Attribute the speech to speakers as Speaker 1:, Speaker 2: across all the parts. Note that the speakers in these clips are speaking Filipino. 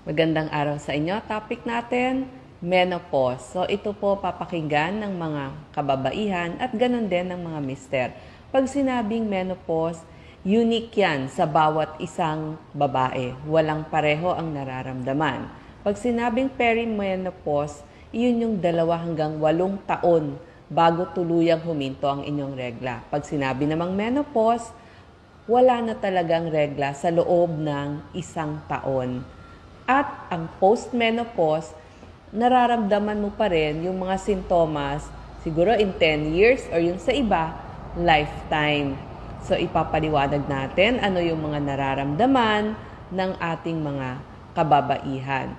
Speaker 1: Magandang araw sa inyo. Topic natin, menopause. So ito po papakinggan ng mga kababaihan at ganun din ng mga mister. Pag sinabing menopause, unique yan sa bawat isang babae. Walang pareho ang nararamdaman. Pag sinabing perimenopause, iyon yung 2 hanggang 8 taon bago tuluyang huminto ang inyong regla. Pag sinabi namang menopause, wala na talagang regla sa loob ng 1 taon. At ang post-menopause, nararamdaman mo pa rin yung mga sintomas siguro in 10 years or yung sa iba, lifetime. So ipapaliwanag natin ano yung mga nararamdaman ng ating mga kababaihan.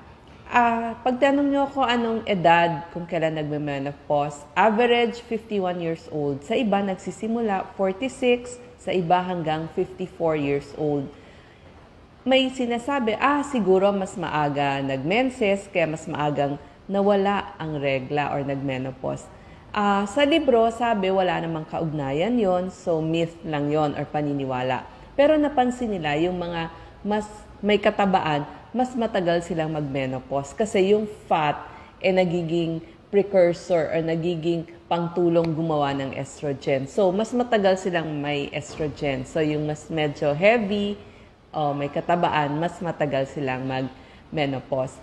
Speaker 1: Pagtanong nyo ako anong edad kung kailan nagme-menopause, average 51 years old. Sa iba nagsisimula 46, sa iba hanggang 54 years old. May sinasabi, siguro mas maaga nag-menses, kaya mas maagang nawala ang regla or nag-menopause. Sa libro, sabi wala namang kaugnayan yon, so myth lang yon or paniniwala. Pero napansin nila yung mga mas may katabaan, mas matagal silang mag-menopause kasi yung fat nagiging precursor or nagiging pangtulong gumawa ng estrogen. So, mas matagal silang may estrogen. So, yung mas medyo heavy, may katabaan, mas matagal silang mag-menopause.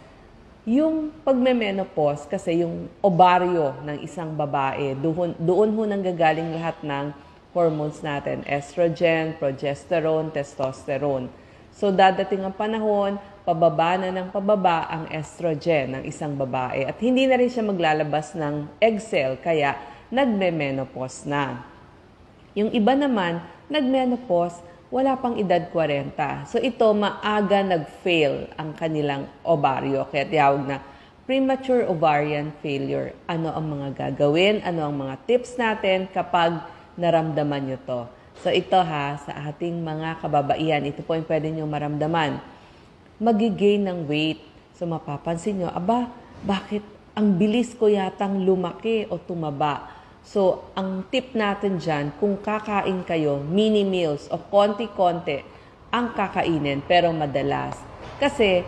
Speaker 1: Yung pagme-menopause, kasi yung ovaryo ng isang babae, doon ho nanggagaling lahat ng hormones natin, estrogen, progesterone, testosterone. So dadating ang panahon, pababa na ng pababa ang estrogen ng isang babae at hindi na rin siya maglalabas ng egg cell, kaya nagme-menopause na. Yung iba naman, nag-menopause, wala pang edad 40. So ito, maaga nag-fail ang kanilang ovaryo. Kaya tiyawag na premature ovarian failure. Ano ang mga gagawin? Ano ang mga tips natin kapag naramdaman nyo to? So ito sa ating mga kababaihan, ito po yung pwede nyo maramdaman. Mag-gain ng weight. So mapapansin nyo, bakit ang bilis ko yatang lumaki o tumaba? So, ang tip natin dyan, kung kakain kayo, mini meals o konti-konti ang kakainin pero madalas. Kasi,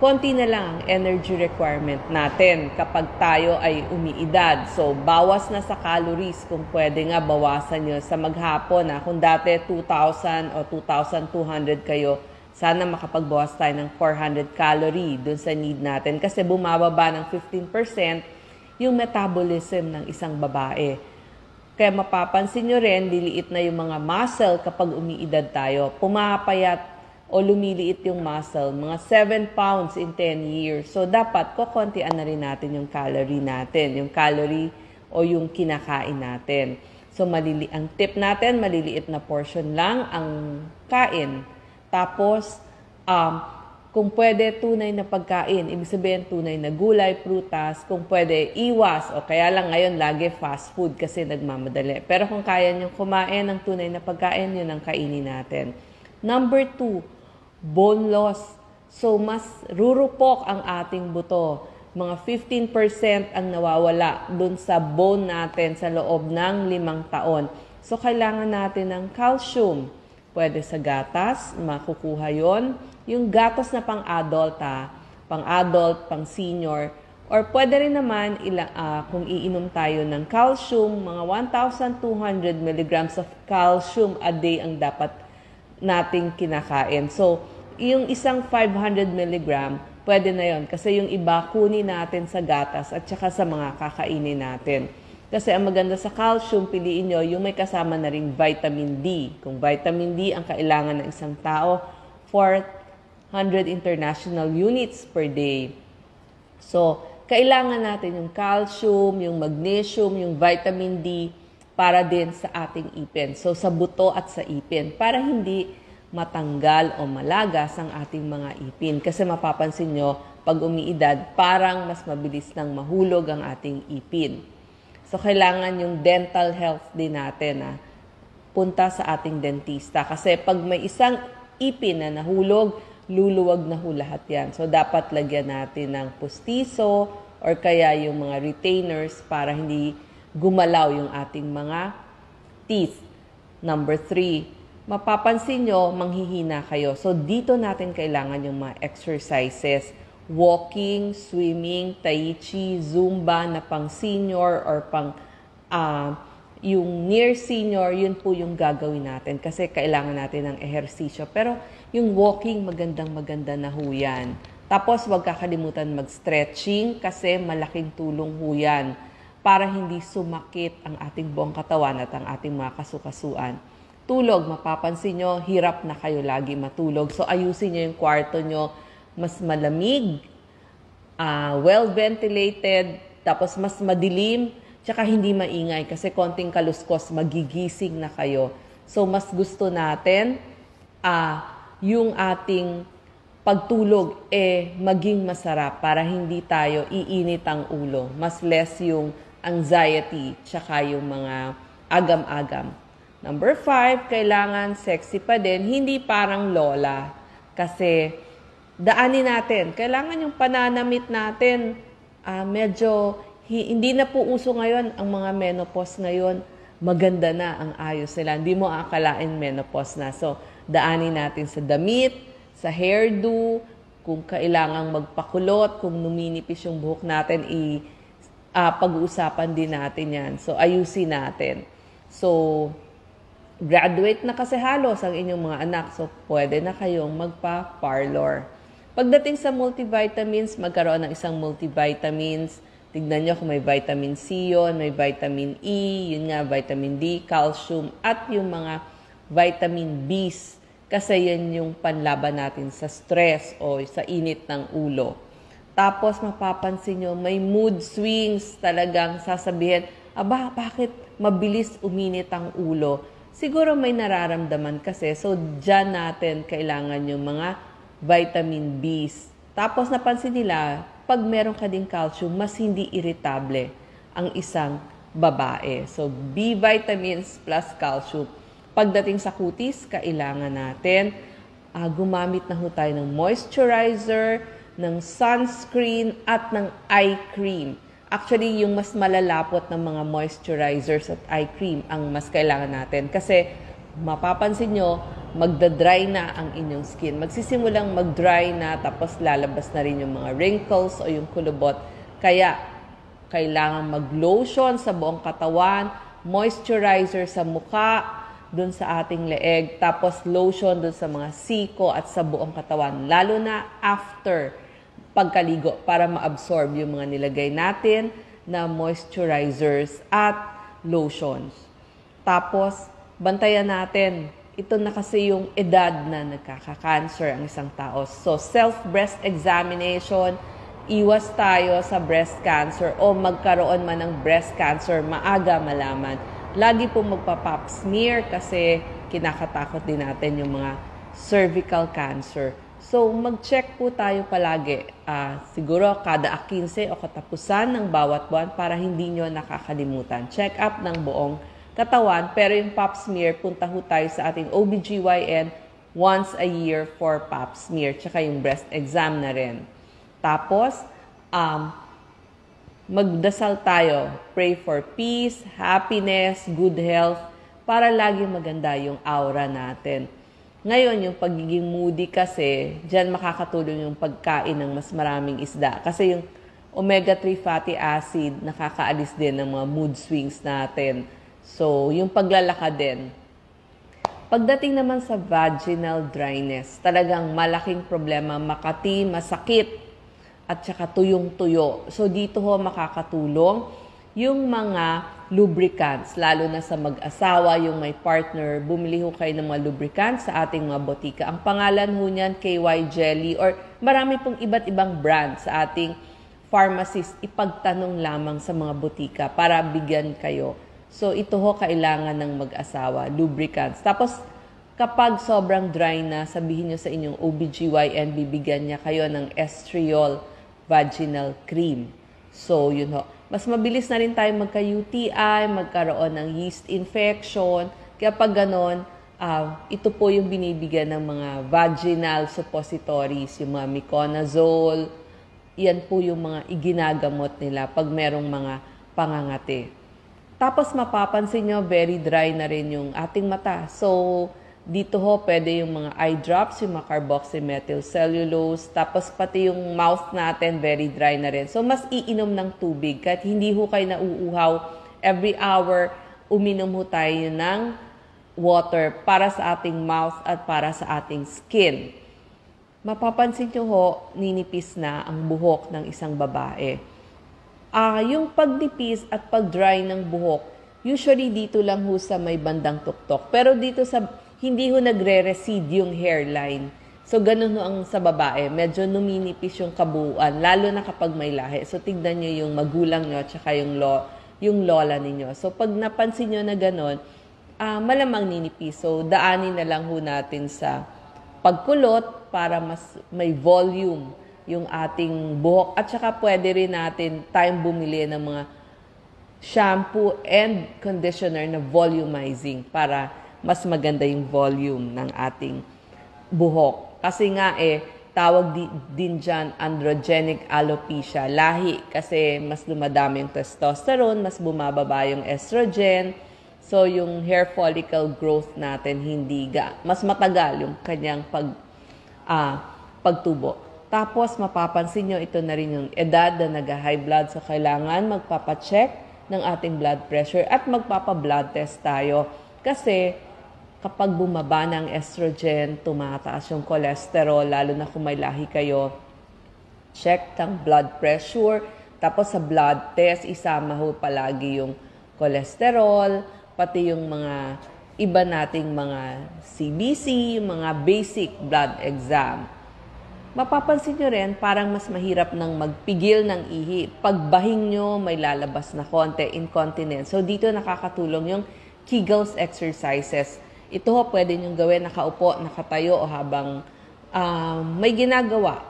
Speaker 1: konti na lang ang energy requirement natin kapag tayo ay umiidad. So, bawas na sa calories kung pwede nga bawasan nyo sa maghapon. Kung dati 2,000 o 2,200 kayo, sana makapagbawas tayo ng 400 calorie dun sa need natin. Kasi bumababa ng 15% yung metabolism ng isang babae. Kaya mapapansin nyo rin, liliit na yung mga muscle kapag umiidad tayo. Pumapayat o lumiliit yung muscle, mga 7 pounds in 10 years. So, dapat kukontian na rin natin yung calorie natin, yung calorie o yung kinakain natin. So, ang tip natin, maliliit na portion lang ang kain. Tapos, kung pwede, tunay na pagkain. Ibig sabihin, tunay na gulay, prutas. Kung pwede, iwas. O kaya lang ngayon, lagi fast food kasi nagmamadali. Pero kung kaya nyo kumain ng tunay na pagkain, yun ang kainin natin. Number 2, bone loss. So, mas rurupok ang ating buto. Mga 15% ang nawawala dun sa bone natin sa loob ng 5 taon. So, kailangan natin ng calcium. Pwede sa gatas, makukuha yon. Yung gatas na pang-adult, pang-adult, pang-senior, or pwede rin naman kung iinom tayo ng calcium, mga 1,200 milligrams of calcium a day ang dapat nating kinakain. So, yung isang 500 milligram, pwede na yon kasi yung iba kunin natin sa gatas at saka sa mga kakainin natin. Kasi ang maganda sa calcium, piliin nyo yung may kasama na ring vitamin D. Kung vitamin D ang kailangan ng isang tao, 400 international units per day. So, kailangan natin yung calcium, yung magnesium, yung vitamin D para din sa ating ipin. So, sa buto at sa ipin para hindi matanggal o malagas ang ating mga ipin. Kasi mapapansin nyo, pag umiidad, parang mas mabilis nang mahulog ang ating ipin. So, kailangan yung dental health din natin punta sa ating dentista. Kasi pag may isang ipin na nahulog, luluwag na lahat yan. So, dapat lagyan natin ng pustiso or kaya yung mga retainers para hindi gumalaw yung ating mga teeth. Number 3, mapapansin nyo, manghihina kayo. So, dito natin kailangan yung mga exercises walking, swimming, tai chi, zumba na pang senior or pang yung near senior, yun po yung gagawin natin kasi kailangan natin ng ehersisyo. Pero yung walking, maganda na ho yan. Tapos huwag kakalimutan mag-stretching kasi malaking tulong ho yan para hindi sumakit ang ating buong katawan at ang ating mga kasukasuan. Tulog, mapapansin nyo, hirap na kayo lagi matulog. So ayusin nyo yung kwarto nyo, mas malamig, well-ventilated, tapos mas madilim, tsaka hindi maingay kasi konting kaluskos, magigising na kayo. So mas gusto natin yung ating pagtulog maging masarap para hindi tayo iinit ang ulo. Mas less yung anxiety, tsaka yung mga agam-agam. Number 5, kailangan sexy pa din, hindi parang lola. Kasi daanin natin, kailangan yung pananamit natin, medyo hindi na po uso ngayon ang mga menopause ngayon, maganda na ang ayos nila. Hindi mo akalain menopause na. So, daanin natin sa damit, sa hairdo, kung kailangang magpakulot, kung numinipis yung buhok natin, pag-uusapan din natin yan. So, ayusin natin. So, graduate na kasi halos ang inyong mga anak. So, pwede na kayong magpa-parlor. Pagdating sa multivitamins, magkaroon ng isang multivitamins. Tignan nyo kung may vitamin C yun, may vitamin E, yun nga, vitamin D, calcium, at yung mga vitamin Bs. Kasi yan yung panlaban natin sa stress o sa init ng ulo. Tapos mapapansin nyo, may mood swings, talagang sasabihin, bakit mabilis uminit ang ulo? Siguro may nararamdaman kasi. So, dyan natin kailangan yung mga vitamin Bs. Tapos napansin nila, pag meron ka ding calcium, mas hindi irritable ang isang babae. So, B vitamins plus calcium. Pagdating sa kutis, kailangan natin gumamit na ho tayo ng moisturizer, ng sunscreen, at ng eye cream. Actually, yung mas malalapot ng mga moisturizers at eye cream ang mas kailangan natin. Kasi mapapansin nyo, magda-dry na ang inyong skin. Magsisimulang mag-dry na, tapos lalabas na rin yung mga wrinkles o yung kulubot. Kaya, kailangan mag-lotion sa buong katawan, moisturizer sa mukha, dun sa ating leeg, tapos lotion dun sa mga siko at sa buong katawan. Lalo na after pagkaligo para ma-absorb yung mga nilagay natin na moisturizers at lotions. Tapos, bantayan natin. Ito na kasi yung edad na nagkaka-cancer ang isang tao. So, self-breast examination, iwas tayo sa breast cancer o magkaroon man ng breast cancer, maaga malaman. Lagi po magpa-pap smear kasi kinakatakot din natin yung mga cervical cancer. So, mag-check po tayo palagi. Siguro kada 15 o katapusan ng bawat buwan para hindi nyo nakakalimutan. Check up ng buong katawan. Pero yung pap smear, punta ho tayo sa ating OBGYN once a year for pap smear. Tsaka yung breast exam na rin. Tapos, magdasal tayo. Pray for peace, happiness, good health, para laging maganda yung aura natin. Ngayon, yung pagiging moody kasi, dyan makakatulong yung pagkain ng mas maraming isda. Kasi yung omega-3 fatty acid, nakakaalis din ng mga mood swings natin. So, yung paglalakad din. Pagdating naman sa vaginal dryness, talagang malaking problema, makati, masakit, at saka tuyong-tuyo. So, dito ho makakatulong yung mga lubricants, lalo na sa mag-asawa, yung may partner, bumili ho kayo ng mga lubricants sa ating mga botika. Ang pangalan ho niyan, KY Jelly, or marami pong iba't ibang brand sa ating pharmacist. Ipagtanong lamang sa mga botika para bigyan kayo. So, ito ho kailangan ng mag-asawa, lubricants. Tapos, kapag sobrang dry na, sabihin nyo sa inyong OBGYN, bibigyan niya kayo ng estriol vaginal cream. So, yun ho. Mas mabilis na rin tayo magka-UTI, magkaroon ng yeast infection. Kaya pag ganon, ito po yung binibigyan ng mga vaginal suppositories, yung mga Miconazole. Yan po yung mga iginagamot nila pag merong mga pangangati. Tapos mapapansin nyo, very dry na rin yung ating mata. So, Dito ho, pwede yung mga eye drops, yung mga carboxymethylcellulose, tapos pati yung mouth natin, very dry na rin. So, mas iinom ng tubig. Kahit hindi ho kayo nauuhaw, every hour, uminom ho tayo ng water para sa ating mouth at para sa ating skin. Mapapansin nyo ho, ninipis na ang buhok ng isang babae. Yung pagdipis at pag-dry ng buhok, usually dito lang ho sa may bandang tuktok. Pero dito sa hindi ho nagre-recede yung hairline. So, ganun ho ang sa babae. Medyo numinipis yung kabuuan, lalo na kapag may lahi. So, tignan nyo yung magulang nyo at saka yung lola ninyo. So, pag napansin nyo na ganun, malamang ninipis. So, daanin na lang ho natin sa pagkulot para mas may volume yung ating buhok. At saka pwede rin natin tayong bumili ng mga shampoo and conditioner na volumizing para mas maganda yung volume ng ating buhok. Kasi nga tawag din dyan androgenic alopecia, lahi. Kasi mas lumadami yung testosterone, mas bumababa yung estrogen. So, yung hair follicle growth natin mas matagal yung kanyang pagtubo. Tapos, mapapansin nyo, ito na rin yung edad na nag-high blood. So, kailangan magpapacheck ng ating blood pressure at magpapa-blood test tayo. Kasi, kapag bumaba ng estrogen, tumataas yung cholesterol, lalo na kung may lahi kayo, check ang blood pressure. Tapos sa blood test, isama ho palagi yung cholesterol, pati yung mga iba nating mga CBC, mga basic blood exam. Mapapansin nyo rin, parang mas mahirap ng magpigil ng ihi. Pagbahing nyo, may lalabas na konti, incontinence. So dito nakakatulong yung Kegels exercises. Ito ho, pwede nyo gawin nakaupo, nakatayo o habang may ginagawa.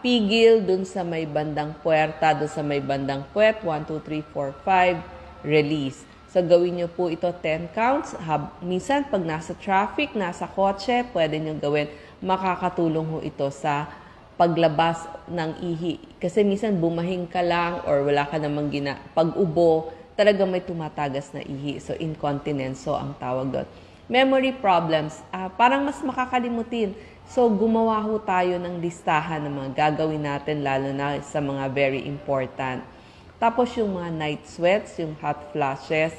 Speaker 1: Pigil dun sa may bandang puwerta, dun sa may bandang puwet, 1, 2, 3, 4, 5, release. So gawin nyo po ito 10 counts. Minsan pag nasa traffic, nasa kotse, pwede nyo gawin. Makakatulong ho ito sa paglabas ng ihi. Kasi minsan bumahing ka lang or wala ka namang pag-ubo, talaga may tumatagas na ihi. So incontinence, so ang tawag doon. Memory problems, parang mas makakalimutin. So, gumawa ho tayo ng listahan ng mga gagawin natin, lalo na sa mga very important. Tapos yung mga night sweats, yung hot flashes.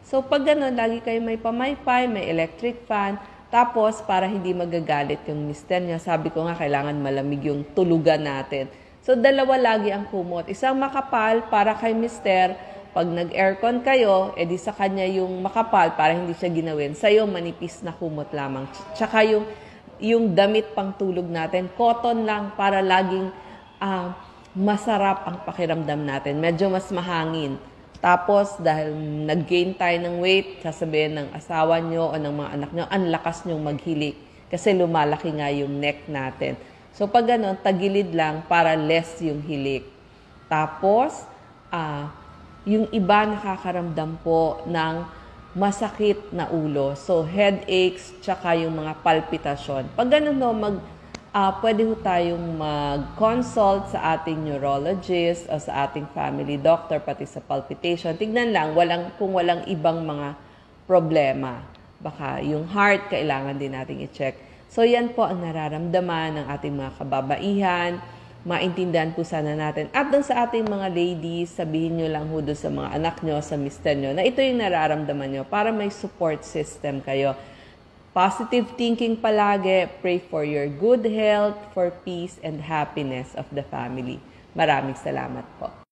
Speaker 1: So, pag gano'n, lagi kayo may pamaypay, may electric fan. Tapos, para hindi magagalit yung mister niya, sabi ko nga, kailangan malamig yung tulugan natin. So, dalawa lagi ang kumot. Isang makapal para kay mister. Pag nag-aircon kayo, edi sa kanya yung makapal para hindi siya ginawin. Sa'yo, manipis na kumot lamang. Tsaka yung damit pang tulog natin, cotton lang para laging masarap ang pakiramdam natin. Medyo mas mahangin. Tapos, dahil nag-gain tayo ng weight, sasabihin ng asawa nyo o ng mga anak nyo, ang lakas nyong maghilik. Kasi lumalaki nga yung neck natin. So, pag gano'n, tagilid lang para less yung hilik. Tapos, yung iba nakakaramdam po ng masakit na ulo. So, headaches, tsaka yung mga palpitasyon. Pag ganun no, pwede ho tayong mag-consult sa ating neurologist o sa ating family doctor, pati sa palpitation. Tignan lang, kung walang ibang mga problema. Baka yung heart, kailangan din nating i-check. So, yan po ang nararamdaman ng ating mga kababaihan. Maintindihan po sana natin. At doon sa ating mga ladies, sabihin nyo lang ho doon sa mga anak nyo, sa mister nyo, na ito yung nararamdaman nyo para may support system kayo. Positive thinking palagi. Pray for your good health, for peace and happiness of the family. Maraming salamat po.